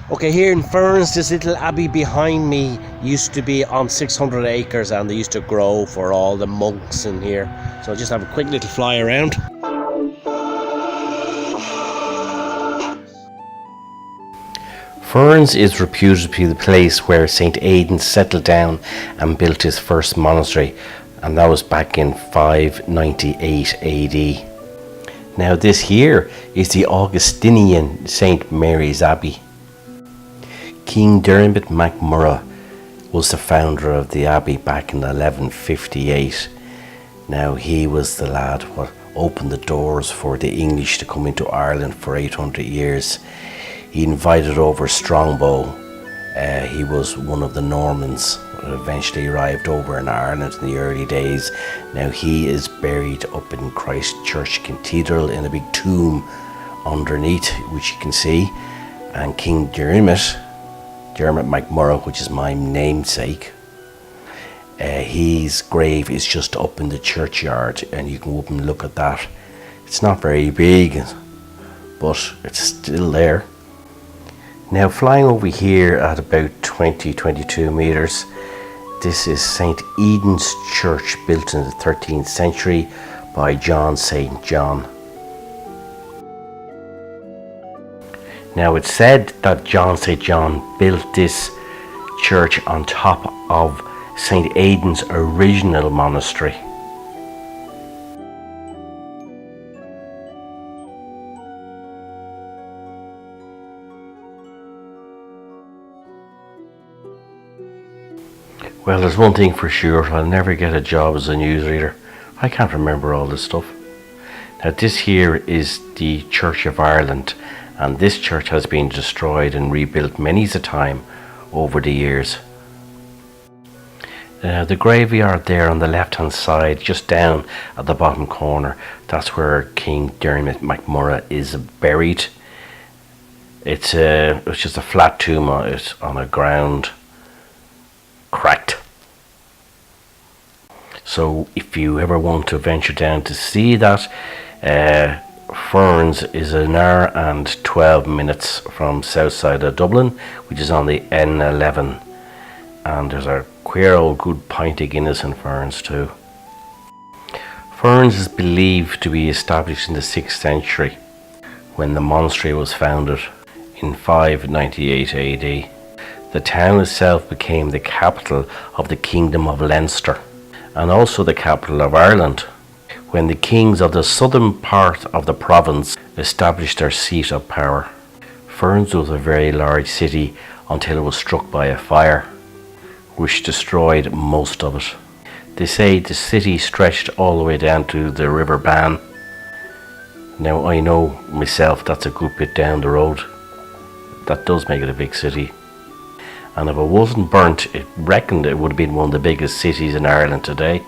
Okay, here in Ferns, this little abbey behind me used to be on 600 acres and they used to grow for all the monks in here. So I'll just have a quick little fly around. Ferns is reputed to be the place where St. Aidan settled down and built his first monastery, and that was back in 598 AD. Now this here is the Augustinian St. Mary's Abbey. King Dermot MacMurrough was the founder of the abbey back in 1158. Now he was the lad what opened the doors for the English to come into Ireland for 800 years. He invited over Strongbow. He was one of the Normans that eventually arrived over in Ireland in the early days. Now he is buried up in Christ Church Cathedral in a big tomb underneath, which you can see. And King Dermot MacMurrough, which is my namesake, his grave is just up in the churchyard, and you can go up and look at that. It's not very big, but it's still there. Now flying over here at about 22 meters, this is St. Aidan's Church, built in the 13th century by John St. John. Now it's said that John St. John built this church on top of St. Aidan's original monastery. Well, there's one thing for sure, I'll never get a job as a newsreader. I can't remember all this stuff. Now this here is the Church of Ireland, and this church has been destroyed and rebuilt many's a time over the years. The graveyard there on the left hand side, just down at the bottom corner, that's where King Dermot MacMurrough is buried. It's just a flat tomb on a ground cracked. So if you ever want to venture down to see that, Ferns is an hour and 12 minutes from south side of Dublin, which is on the N11, and there's a queer old good pint of Guinness in Ferns too. Ferns is believed to be established in the 6th century when the monastery was founded in 598 AD. The town itself became the capital of the Kingdom of Leinster and also the capital of Ireland when the kings of the southern part of the province established their seat of power. Ferns was a very large city until it was struck by a fire, which destroyed most of it. They say the city stretched all the way down to the River Bann. Now I know myself that's a good bit down the road. That does make it a big city. And if it wasn't burnt, it reckoned it would have been one of the biggest cities in Ireland today.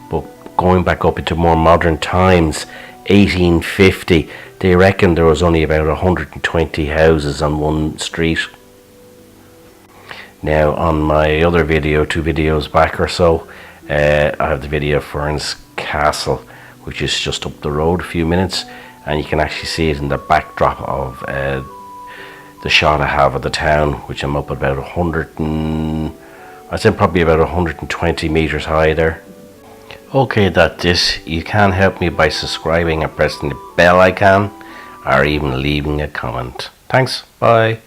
But going back up into more modern times, 1850, they reckon there was only about 120 houses on one street. Now on my other video, 2 videos back or so, I have the video of Ferns Castle, which is just up the road a few minutes, and you can actually see it in the backdrop of the shot I have of the town, which I'm up about I'd say probably about 120 meters high there. Okay, that's it. You can help me by subscribing and pressing the bell icon, or even leaving a comment. Thanks, bye.